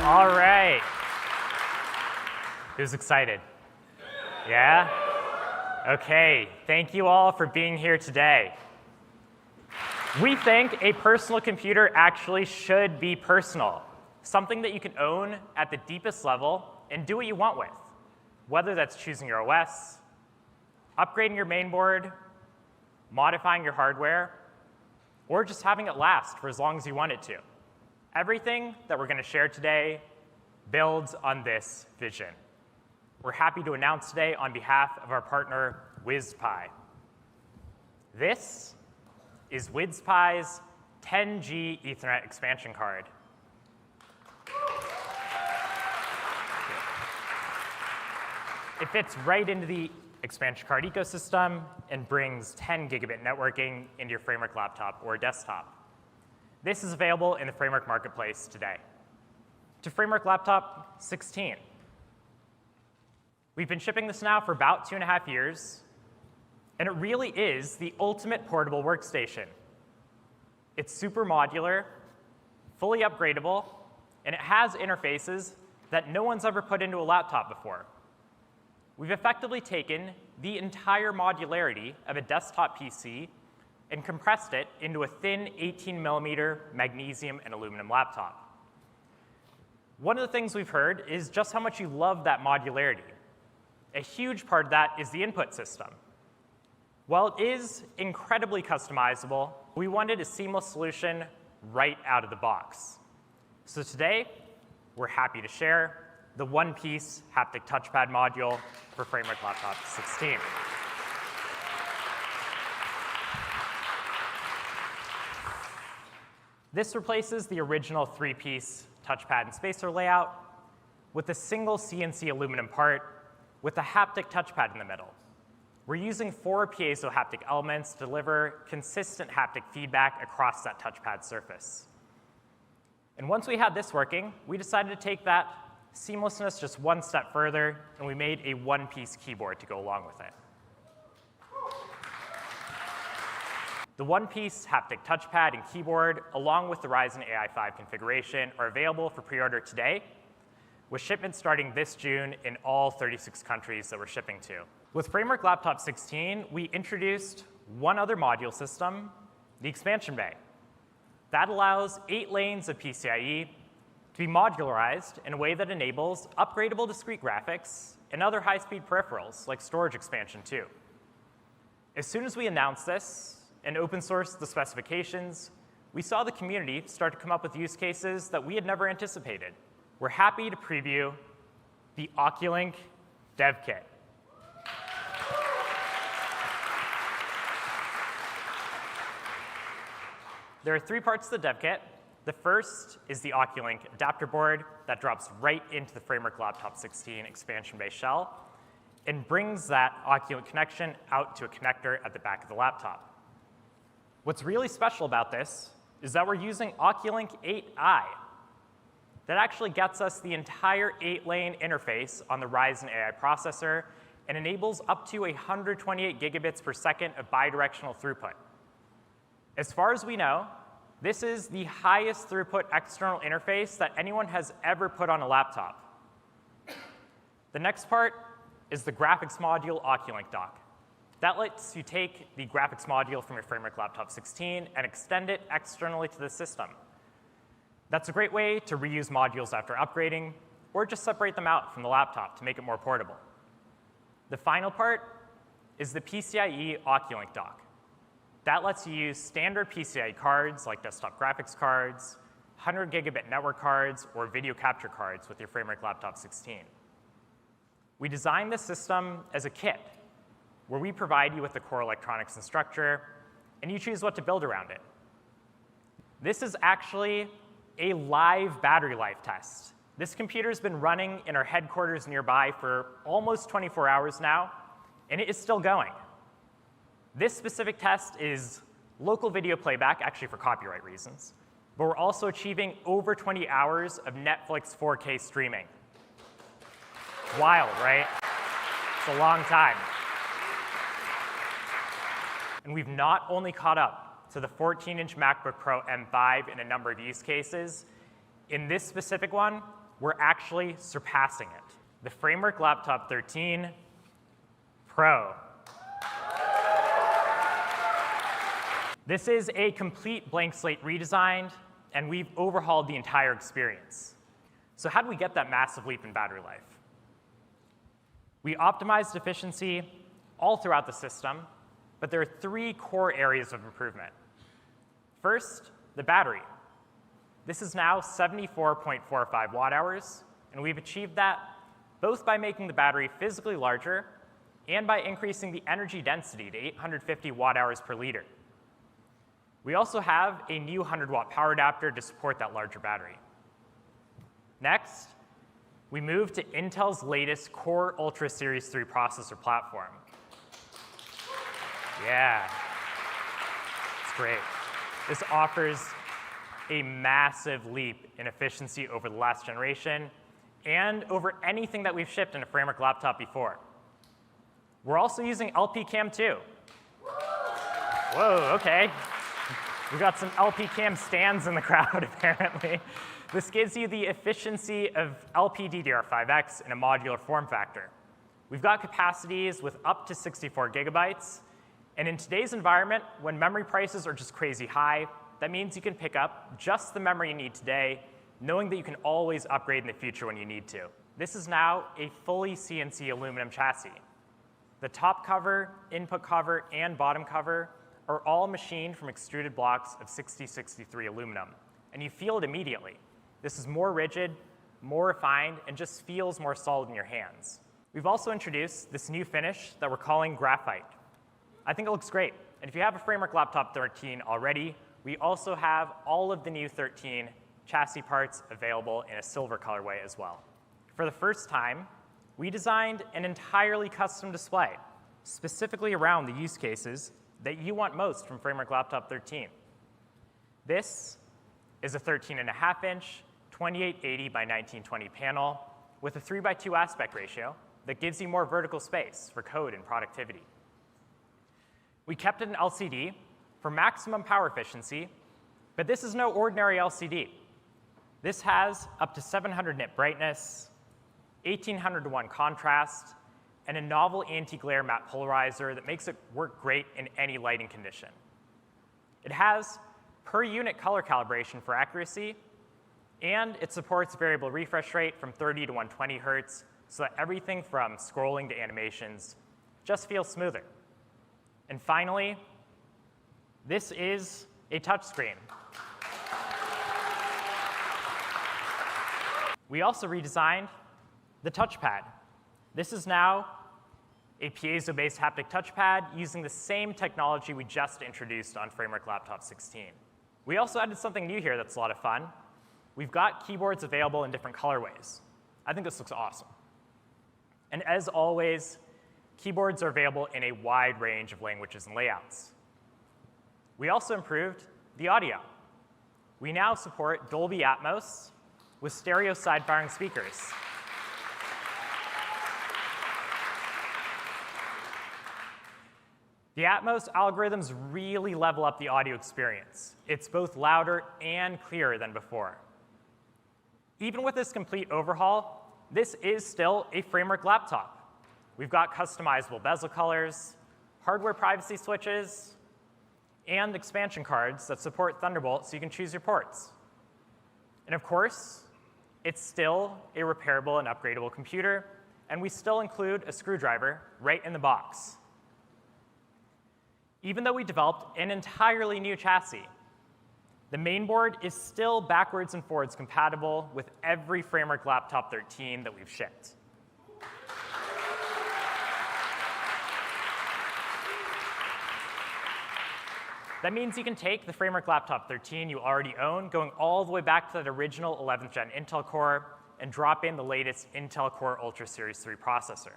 All right. Who's excited? Yeah? Okay, thank you all for being here today. We think a personal computer actually should be personal, something that you can own at the deepest level and do what you want with, whether that's choosing your OS, upgrading your mainboard, modifying your hardware, or just having it last for as long as you want it to. Everything that we're going to share today builds on this vision. We're happy to announce today on behalf of our partner, Wizpy. This is Wizpy's 10G Ethernet expansion card. It fits right into the expansion card ecosystem and brings 10 gigabit networking into your Framework laptop or desktop. This is available in the Framework marketplace today. To Framework Laptop 16. We've been shipping this now for about 2.5 years, and it really is the ultimate portable workstation. It's super modular, fully upgradable, and it has interfaces that no one's ever put into a laptop before. We've effectively taken the entire modularity of a desktop PC and compressed it into a thin 18mm magnesium and aluminum laptop. One of the things we've heard is just how much you love that modularity. A huge part of that is the input system. While it is incredibly customizable, we wanted a seamless solution right out of the box. So today, we're happy to share the one-piece haptic touchpad module for Framework Laptop 16. This replaces the original 3-piece touchpad and spacer layout with a single CNC aluminum part with a haptic touchpad in the middle. We're using 4 piezo haptic elements to deliver consistent haptic feedback across that touchpad surface. And once we had this working, we decided to take that seamlessness just one step further, and we made a one-piece keyboard to go along with it. The one-piece haptic touchpad and keyboard, along with the Ryzen AI 5 configuration, are available for pre-order today, with shipments starting this June in all 36 countries that we're shipping to. With Framework Laptop 16, we introduced one other module system, the expansion bay. That allows 8 lanes of PCIe to be modularized in a way that enables upgradable discrete graphics and other high-speed peripherals, like storage expansion too. As soon as we announced this and open-sourced the specifications, we saw the community start to come up with use cases that we had never anticipated. We're happy to preview the Oculink dev kit. There are 3 parts to the dev kit. The first is the Oculink adapter board that drops right into the Framework Laptop 16 expansion bay shell and brings that Oculink connection out to a connector at the back of the laptop. What's really special about this is that we're using Oculink 8i. That actually gets us the entire 8-lane interface on the Ryzen AI processor and enables up to 128 gigabits per second of bidirectional throughput. As far as we know, this is the highest throughput external interface that anyone has ever put on a laptop. The next part is the graphics module Oculink dock. That lets you take the graphics module from your Framework Laptop 16 and extend it externally to the system. That's a great way to reuse modules after upgrading, or just separate them out from the laptop to make it more portable. The final part is the PCIe Oculink dock. That lets you use standard PCIe cards like desktop graphics cards, 100 gigabit network cards, or video capture cards with your Framework Laptop 16. We designed this system as a kit, where we provide you with the core electronics and structure, and you choose what to build around it. This is actually a live battery life test. This computer's been running in our headquarters nearby for almost 24 hours now, and it is still going. This specific test is local video playback, actually for copyright reasons, but we're also achieving over 20 hours of Netflix 4K streaming. Wild, right? It's a long time. And we've not only caught up to the 14-inch MacBook Pro M5 in a number of use cases. In this specific one, we're actually surpassing it. The Framework Laptop 13 Pro. This is a complete blank slate redesigned, and we've overhauled the entire experience. So how do we get that massive leap in battery life? We optimized efficiency all throughout the system, but there are 3 core areas of improvement. First, the battery. This is now 74.45 watt-hours, and we've achieved that both by making the battery physically larger and by increasing the energy density to 850 watt-hours per liter. We also have a new 100-watt power adapter to support that larger battery. Next, we moved to Intel's latest Core Ultra Series 3 processor platform. Yeah, it's great. This offers a massive leap in efficiency over the last generation and over anything that we've shipped in a Framework laptop before. We're also using LP Cam 2. Whoa, OK. We've got some LP Cam stands in the crowd, apparently. This gives you the efficiency of LPDDR5X in a modular form factor. We've got capacities with up to 64 gigabytes. And in today's environment, when memory prices are just crazy high, that means you can pick up just the memory you need today, knowing that you can always upgrade in the future when you need to. This is now a fully CNC aluminum chassis. The top cover, input cover, and bottom cover are all machined from extruded blocks of 6063 aluminum, and you feel it immediately. This is more rigid, more refined, and just feels more solid in your hands. We've also introduced this new finish that we're calling Graphite. I think it looks great, and if you have a Framework Laptop 13 already, we also have all of the new 13 chassis parts available in a silver colorway as well. For the first time, we designed an entirely custom display, specifically around the use cases that you want most from Framework Laptop 13. This is a 13.5-inch, 2880 by 1920 panel with a 3:2 aspect ratio that gives you more vertical space for code and productivity. We kept it an LCD for maximum power efficiency, but this is no ordinary LCD. This has up to 700 nit brightness, 1800 to 1 contrast, and a novel anti-glare matte polarizer that makes it work great in any lighting condition. It has per unit color calibration for accuracy, and it supports variable refresh rate from 30 to 120 hertz, so that everything from scrolling to animations just feels smoother. And finally, this is a touchscreen. We also redesigned the touchpad. This is now a piezo-based haptic touchpad using the same technology we just introduced on Framework Laptop 16. We also added something new here that's a lot of fun. We've got keyboards available in different colorways. I think this looks awesome. And as always, keyboards are available in a wide range of languages and layouts. We also improved the audio. We now support Dolby Atmos with stereo side-firing speakers. The Atmos algorithms really level up the audio experience. It's both louder and clearer than before. Even with this complete overhaul, this is still a Framework laptop. We've got customizable bezel colors, hardware privacy switches, and expansion cards that support Thunderbolt so you can choose your ports. And of course, it's still a repairable and upgradable computer, and we still include a screwdriver right in the box. Even though we developed an entirely new chassis, the mainboard is still backwards and forwards compatible with every Framework Laptop 13 that we've shipped. That means you can take the Framework Laptop 13 you already own, going all the way back to that original 11th gen Intel Core, and drop in the latest Intel Core Ultra Series 3 processor.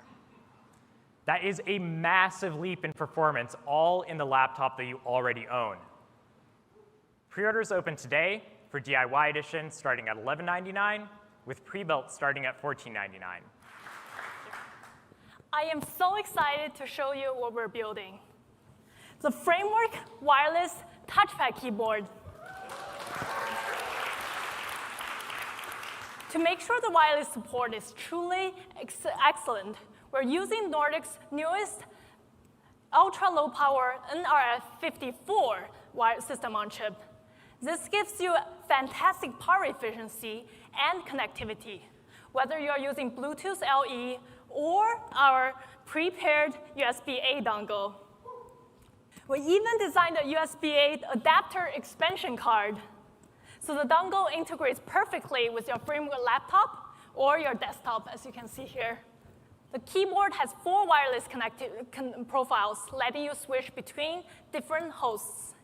That is a massive leap in performance, all in the laptop that you already own. Pre-orders open today for DIY edition starting at $11.99, with pre-built starting at $14.99. I am so excited to show you what we're building. The Framework wireless touchpad keyboard. To make sure the wireless support is truly excellent, we're using Nordic's newest ultra-low power nRF54 wire system on chip. This gives you fantastic power efficiency and connectivity, whether you're using Bluetooth LE or our prepared USB-A dongle. We even designed a USB-A adapter expansion card, so the dongle integrates perfectly with your Firmware laptop or your desktop, as you can see here. The keyboard has 4 wireless profiles, letting you switch between different hosts.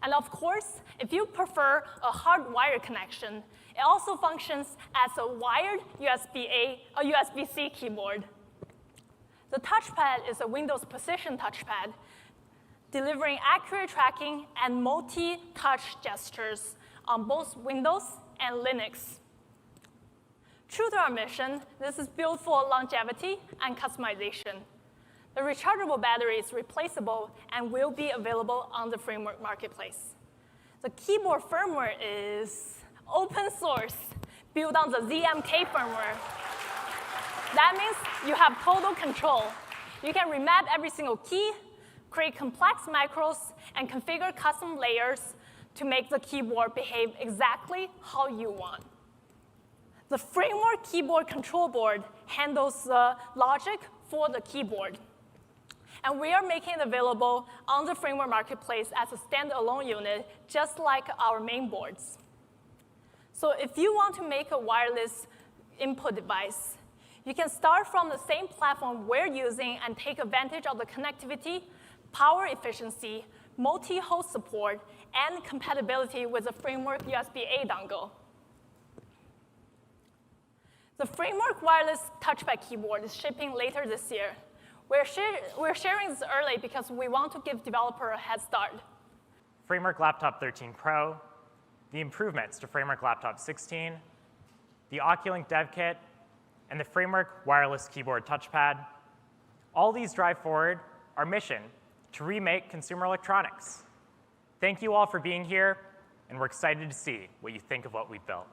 And of course, if you prefer a hardwired connection, it also functions as a wired USB-C keyboard. The touchpad is a Windows precision touchpad, delivering accurate tracking and multi-touch gestures on both Windows and Linux. True to our mission, this is built for longevity and customization. The rechargeable battery is replaceable and will be available on the Firmware marketplace. The keyboard firmware is open source, built on the ZMK firmware. That means you have total control. You can remap every single key, create complex macros, and configure custom layers to make the keyboard behave exactly how you want. The Firmware keyboard control board handles the logic for the keyboard. And we are making it available on the Firmware marketplace as a standalone unit, just like our main boards. So if you want to make a wireless input device, you can start from the same platform we're using and take advantage of the connectivity, power efficiency, multi-host support, and compatibility with the Firmware USB-A dongle. The Firmware wireless touchpad keyboard is shipping later this year. We're sharing this early because we want to give developers a head start. Framework Laptop 13 Pro, the improvements to Framework Laptop 16, the Oculink Dev Kit, and the Framework wireless keyboard touchpad. All these drive forward our mission to remake consumer electronics. Thank you all for being here, and we're excited to see what you think of what we've built.